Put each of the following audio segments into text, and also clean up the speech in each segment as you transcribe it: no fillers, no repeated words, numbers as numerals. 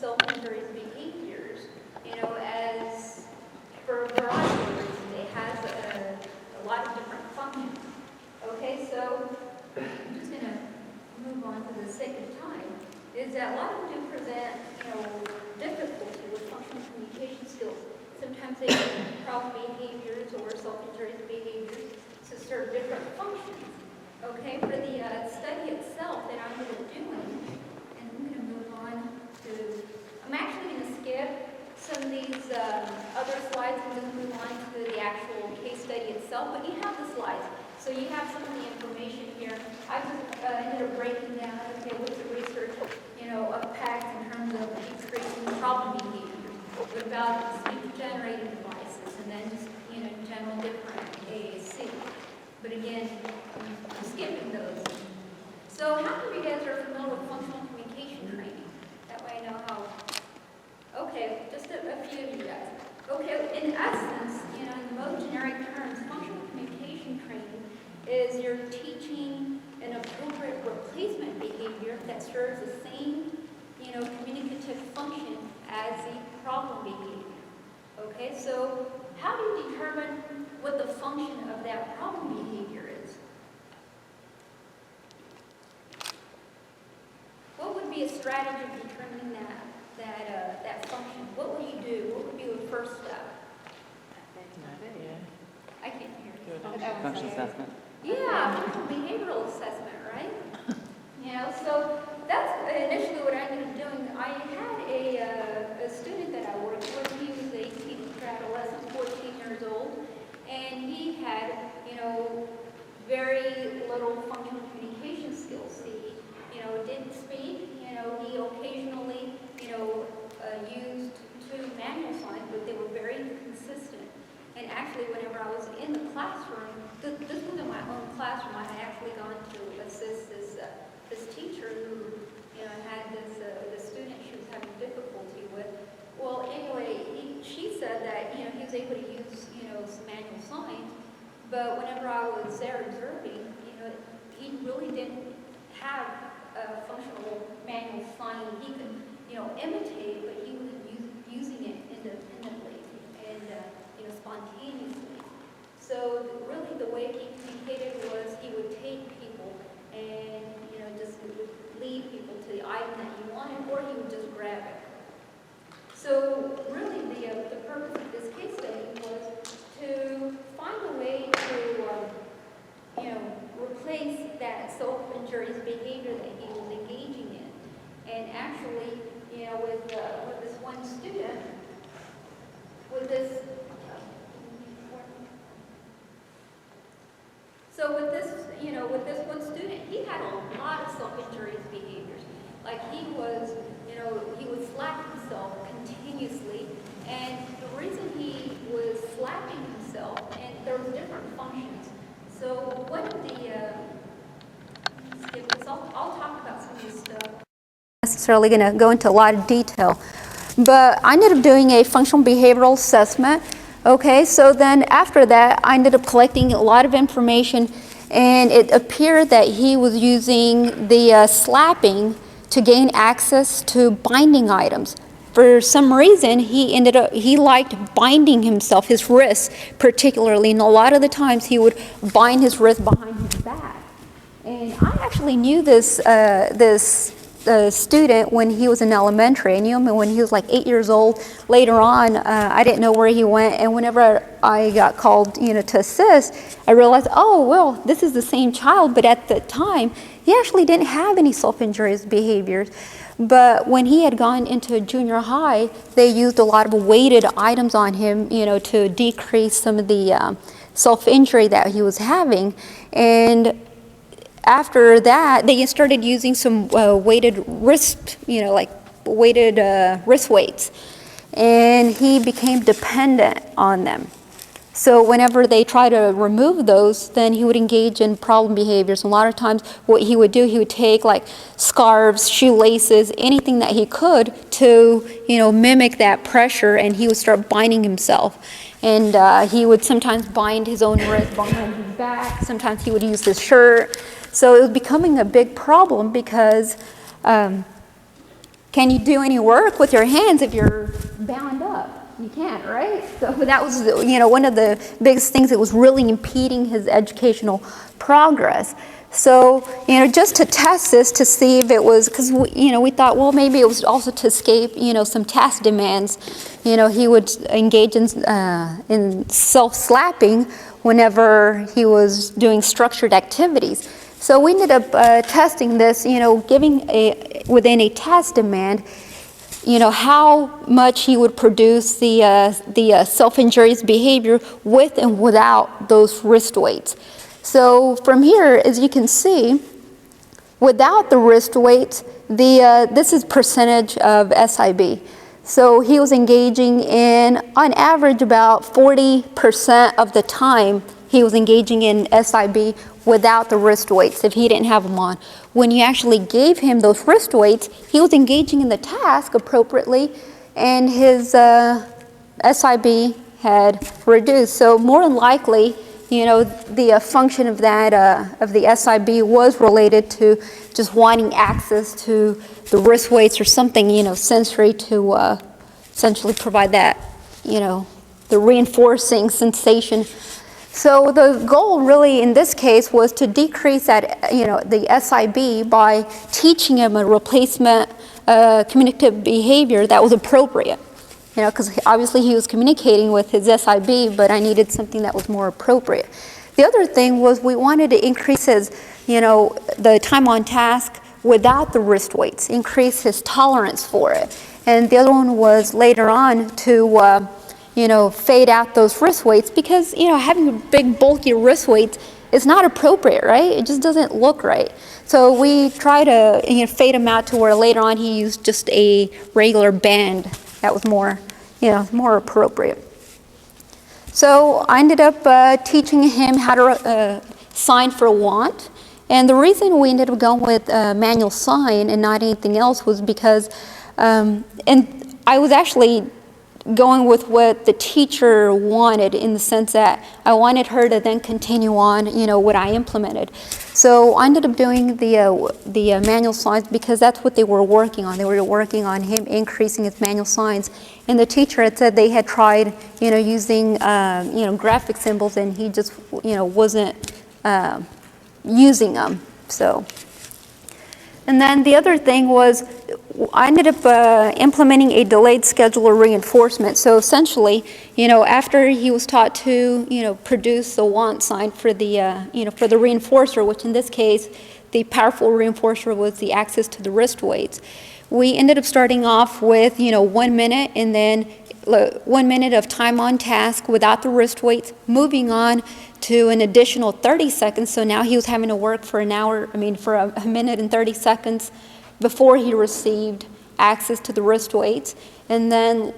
self-injurious behaviors, as for a variety of reasons. It has a lot of different functions. Okay, so I'm just going to move on for the sake of time, is that a lot of them do present, difficulty with functional communication skills. Sometimes they use problem behaviors or self-injurious behaviors to serve different functions. Okay, for the study itself that I'm going to be doing, and I'm going to move on to, I'm actually going to skip some of these other slides and just move on to the actual case study itself, but you have the slides, so you have some of the information here. I just ended up breaking down, okay, what's the research, of PACS in terms of decreasing problem behaviors. What about speech-generated devices, and then just, general different AAC. But again, I'm skipping those. So how many of you guys are familiar with functional communication training? That way I know how. Okay, just a few of you guys. Okay, in essence, in the most generic terms, functional communication training is you're teaching an appropriate replacement behavior that serves the same, communicative function as the problem behavior. Okay, so how do you determine what the function of that problem behavior is? What would be a strategy of determining that function? What would you do? What would be the first step? I can't hear you. Function assessment. Yeah, functional behavioral assessment, right? So that's initially what I ended up doing. I had a student that I worked with. He was 18, adolescent, 14 years old, and he had, very little functional communication skills. He, didn't speak. He occasionally, used two manual signs, but they were very inconsistent. And actually, whenever I was in the classroom, this wasn't my own classroom. I had actually gone to assist this teacher who, had this student she was having difficulty with. Well, anyway, she said that, he was able to use, some manual signs, but whenever I was there observing, he really didn't have a functional manual sign. He could, imitate, but he wasn't using it independently and, spontaneously. So really the way he communicated was he would take people and, just lead people to the item that he wanted, or he would just grab it. So really the purpose of this case study was to find a way to, replace that self-injurious behavior that he was engaging in. And actually, with this one student, with this, so with this, with this one student, he had a lot of self-injurious behaviors. Like he was, he would slap himself continuously, and the reason he was slapping himself, and there were different functions. So one of the, skip this, I'll talk about some of this stuff. Necessarily going to go into a lot of detail, but I ended up doing a functional behavioral assessment. Okay, so then after that, I ended up collecting a lot of information, and it appeared that he was using the slapping to gain access to binding items. For some reason, he liked binding himself, his wrists particularly, and a lot of the times he would bind his wrist behind his back. And I actually knew this student when he was in elementary. I knew him when he was like 8 years old. Later on, I didn't know where he went, and whenever I got called, to assist, I realized, oh, well, this is the same child, but at the time, he actually didn't have any self-injurious behaviors. But when he had gone into junior high, they used a lot of weighted items on him, to decrease some of the self-injury that he was having. And after that, they started using some weighted wrist, like weighted wrist weights. And he became dependent on them. So whenever they try to remove those, then he would engage in problem behaviors. A lot of times what he would do, he would take like scarves, shoelaces, anything that he could to, mimic that pressure, and he would start binding himself. And he would sometimes bind his own wrist behind his back. Sometimes he would use his shirt. So it was becoming a big problem because can you do any work with your hands if you're bound up? You can't, right? So that was, one of the biggest things that was really impeding his educational progress. So, just to test this to see if it was, because, we thought, well, maybe it was also to escape, some task demands. He would engage in self-slapping whenever he was doing structured activities. So we ended up testing this, giving within a task demand, how much he would produce the self-injurious behavior with and without those wrist weights. So from here, as you can see, without the wrist weights, this is percentage of SIB. So he was engaging in, on average, about 40% of the time he was engaging in SIB without the wrist weights if he didn't have them on. When you actually gave him those wrist weights, he was engaging in the task appropriately, and his SIB had reduced. So more than likely, the function of that, of the SIB was related to just wanting access to the wrist weights or something, sensory to essentially provide that, the reinforcing sensation. So the goal really in this case was to decrease that, the SIB by teaching him a replacement communicative behavior that was appropriate. Because obviously he was communicating with his SIB, but I needed something that was more appropriate. The other thing was we wanted to increase his, the time on task without the wrist weights, increase his tolerance for it. And the other one was later on to, fade out those wrist weights because, having big bulky wrist weights is not appropriate, right? It just doesn't look right. So we try to fade him out to where later on he used just a regular band that was more, more appropriate. So I ended up teaching him how to sign for want. And the reason we ended up going with manual sign and not anything else was because, and I was actually going with what the teacher wanted in the sense that I wanted her to then continue on, what I implemented. So I ended up doing the manual signs because that's what they were working on. They were working on him increasing his manual signs. And the teacher had said they had tried, using, graphic symbols, and he just, wasn't using them. So, and then the other thing was I ended up implementing a delayed scheduler reinforcement. So essentially, after he was taught to, produce the want sign for the, for the reinforcer, which in this case, the powerful reinforcer was the access to the wrist weights. We ended up starting off with, 1 minute and then 1 minute of time on task without the wrist weights, moving on to an additional 30 seconds. So now he was having to work for for a minute and 30 seconds before he received access to the wrist weights. And then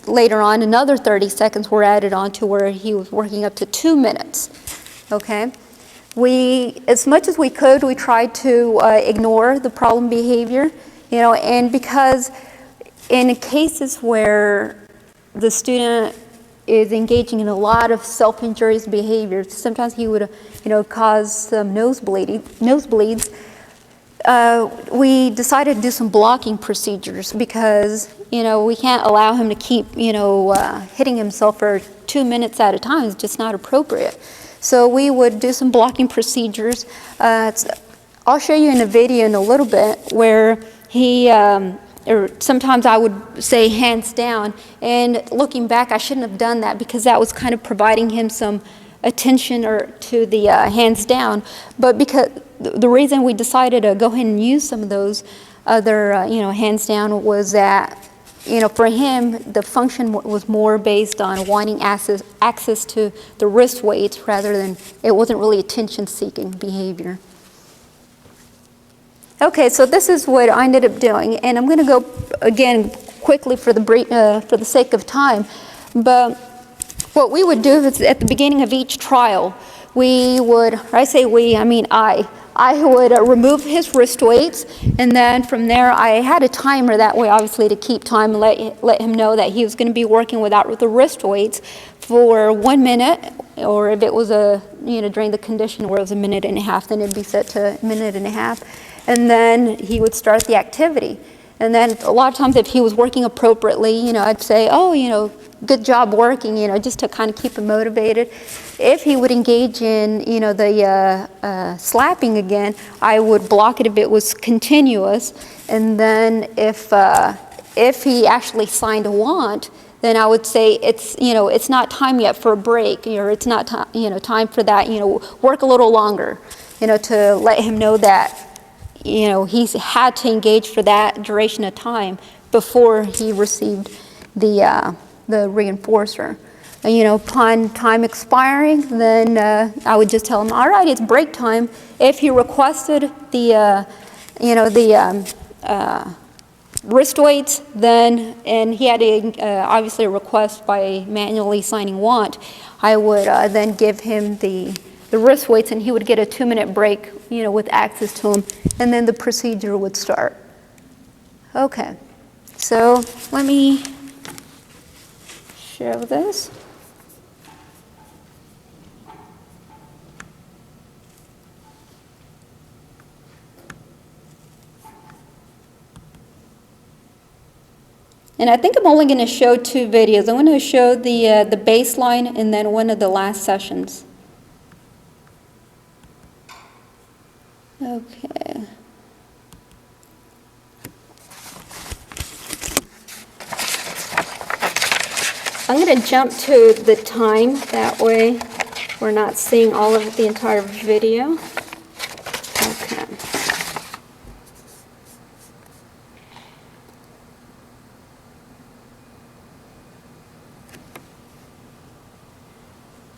later on, another 30 seconds were added on to where he was working up to 2 minutes, okay? As much as we could, we tried to ignore the problem behavior, and because in cases where the student is engaging in a lot of self-injurious behaviors, sometimes he would, cause some nosebleeds. We decided to do some blocking procedures because, we can't allow him to keep, hitting himself for 2 minutes at a time. It's just not appropriate. So we would do some blocking procedures. I'll show you in a video in a little bit where he, or sometimes I would say hands down, and looking back, I shouldn't have done that because that was kind of providing him some attention or to the hands down. But because the reason we decided to go ahead and use some of those other, hands down was that, for him, the function was more based on wanting access to the wrist weights rather than, it wasn't really attention-seeking behavior. Okay, so this is what I ended up doing, and I'm going to go again quickly for the sake of time. But what we would do is at the beginning of each trial, we would, or I say we, I mean I would remove his wrist weights, and then from there I had a timer that way, obviously, to keep time and let him know that he was going to be working without the wrist weights for 1 minute, or if it was during the condition where it was 1.5 minutes, then it'd be set to 1.5 minutes. And then he would start the activity. And then a lot of times if he was working appropriately, I'd say, oh, good job working, just to kind of keep him motivated. If he would engage in, the slapping again, I would block it if it was continuous. And then if he actually signed a want, then I would say it's not time yet for a break, or it's not time for that, work a little longer, to let him know that, he's had to engage for that duration of time before he received the reinforcer. And, upon time expiring, then I would just tell him, all right, it's break time. If he requested the wrist weights, then, and he had obviously a request by manually signing want, I would then give him the wrist weights, and he would get a 2-minute break, with access to them, and then the procedure would start. Okay, so let me show this. And I think I'm only going to show 2 videos. I'm going to show the baseline and then one of the last sessions. Okay. I'm going to jump to the time. That way we're not seeing all of the entire video. Okay.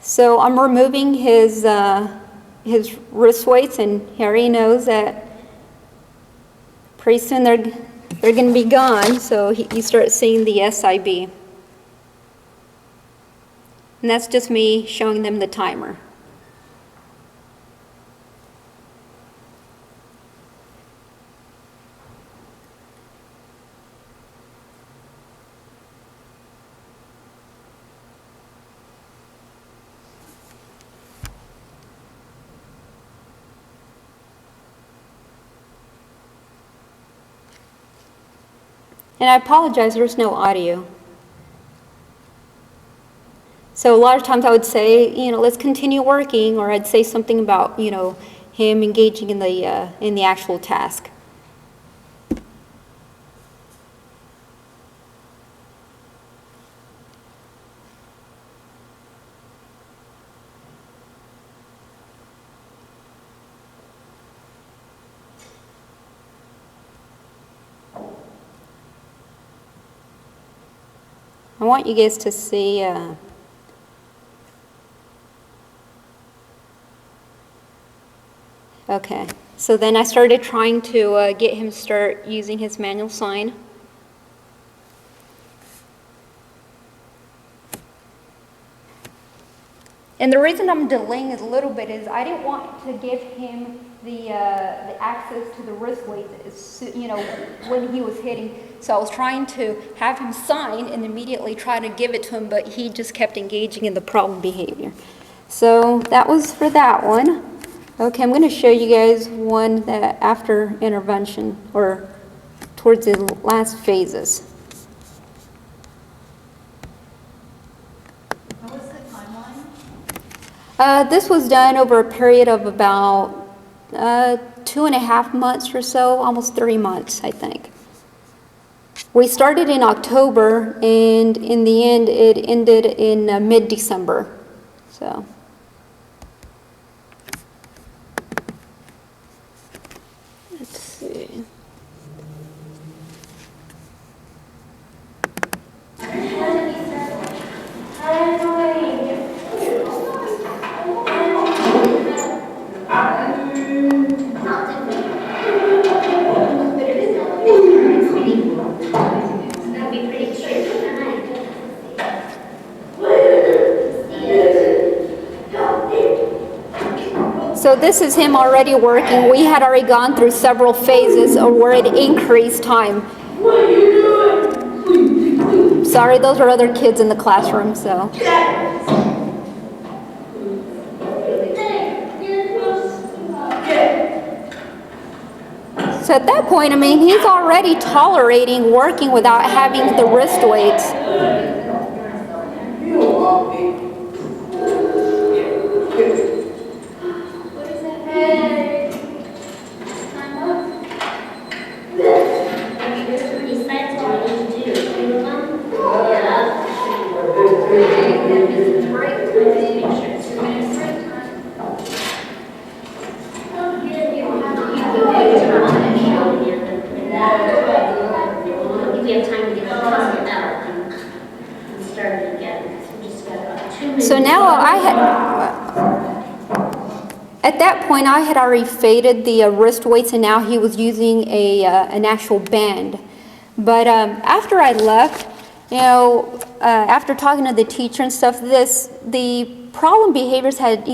So I'm removing his wrist weights, and he already knows that pretty soon they're going to be gone. So you start seeing the SIB, and that's just me showing them the timer. And I apologize, there's no audio. So a lot of times I would say, let's continue working, or I'd say something about, him engaging in the actual task. I want you guys to see okay, so then I started trying to get him to start using his manual sign. And the reason I'm delaying it a little bit is I didn't want to give him the access to the wrist weights, when he was hitting. So I was trying to have him sign and immediately try to give it to him, but he just kept engaging in the problem behavior. So that was for that one. Okay, I'm going to show you guys one that after intervention, or towards the last phases. What was the timeline? This was done over a period of about 2.5 months or so, almost 3 months, I think. We started in October, and in the end, it ended in mid-December. So. Let's see. So this is him already working. We had already gone through several phases where it increased time. Sorry, those are other kids in the classroom, so. So at that point, I mean, he's already tolerating working without having the wrist weights. So now at that point, I had already faded the wrist weights, and now he was using an actual band. But after I left, after talking to the teacher and stuff, the problem behaviors had,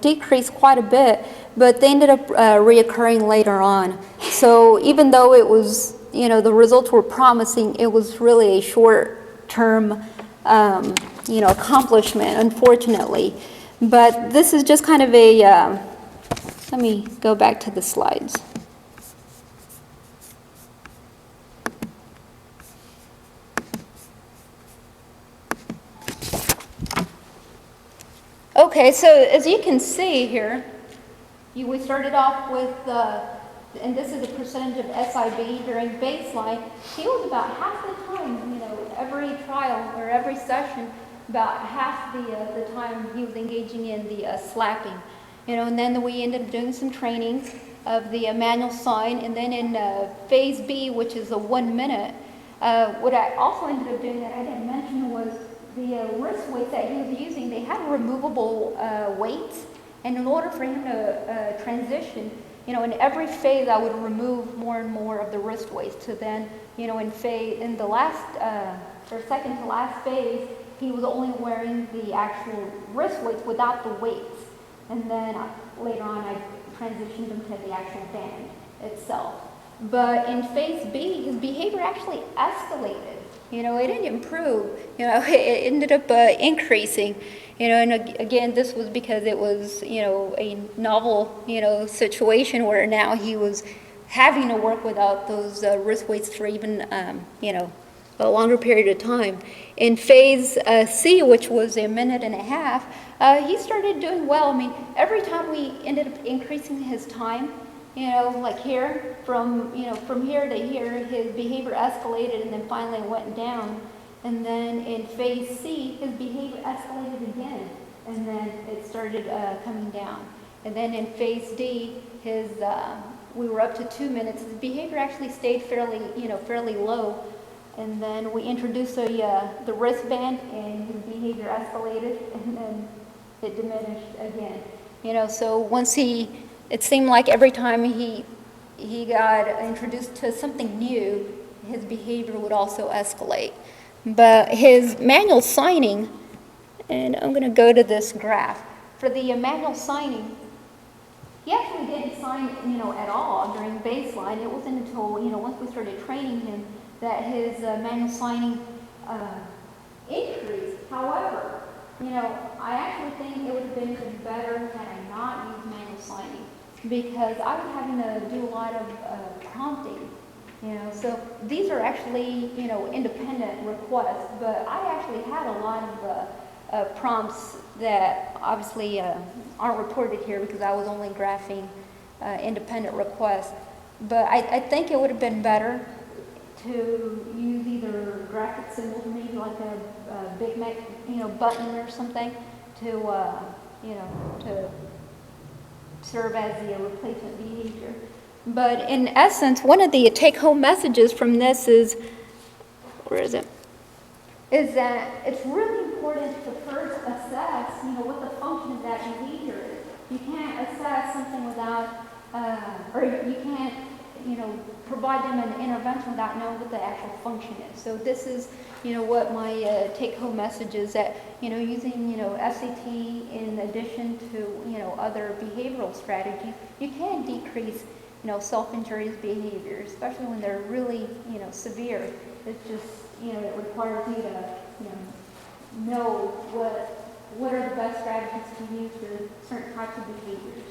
decreased quite a bit, but they ended up reoccurring later on. So even though it was, the results were promising, it was really a short-term, accomplishment, unfortunately. But this is just kind of a, let me go back to the slides. Okay, so as you can see here, we started off with, and this is a percentage of SIB during baseline. He was about half the time, every trial or every session, about half the time he was engaging in the slapping. And then we ended up doing some training of the manual sign, and then in phase B, which is a 1 minute, what I also ended up doing that I didn't mention was the wrist weights that he was using. They had removable weights, and in order for him to transition, in every phase I would remove more and more of the wrist weights to then, in the last or second to last phase, he was only wearing the actual wrist weights without the weights. And then later on, I transitioned him to the actual band itself. But in phase B, his behavior actually escalated. It didn't improve. It ended up increasing. And again, this was because it was, a novel, situation where now he was having to work without those wrist weights for even, a longer period of time. In phase C, which was a minute and a half, he started doing well. I mean, every time we ended up increasing his time, like here, from here to here, his behavior escalated and then finally went down. And then in phase C, his behavior escalated again, and then it started coming down. And then in phase D, we were up to 2 minutes. His behavior actually stayed fairly low. And then we introduced the wristband, and his behavior escalated, and then it diminished again. So once it seemed like every time he got introduced to something new, his behavior would also escalate. But his manual signing, and I'm going to go to this graph. For the manual signing, he actually didn't sign, at all during baseline. It wasn't until, once we started training him that his manual signing increased. However, I actually think it would have been even better had I not used manual signing, because I was having to do a lot of prompting. So these are actually, independent requests, but I actually had a lot of prompts that obviously aren't reported here because I was only graphing independent requests. But I think it would have been better to use either graphic symbols, maybe like a Big Mac, button or something, to to serve as the replacement behavior. But in essence, one of the take-home messages from this is, where is it? Is that it's really important to first assess, what the function of that behavior is. You can't assess something without, or you can't, provide them an intervention without knowing what the actual function is. So this is, what my take-home message is, that, using, FCT in addition to, other behavioral strategies, you can decrease, self-injurious behavior, especially when they're really, severe. It's just, it requires me to, know what are the best strategies to use for certain types of behaviors.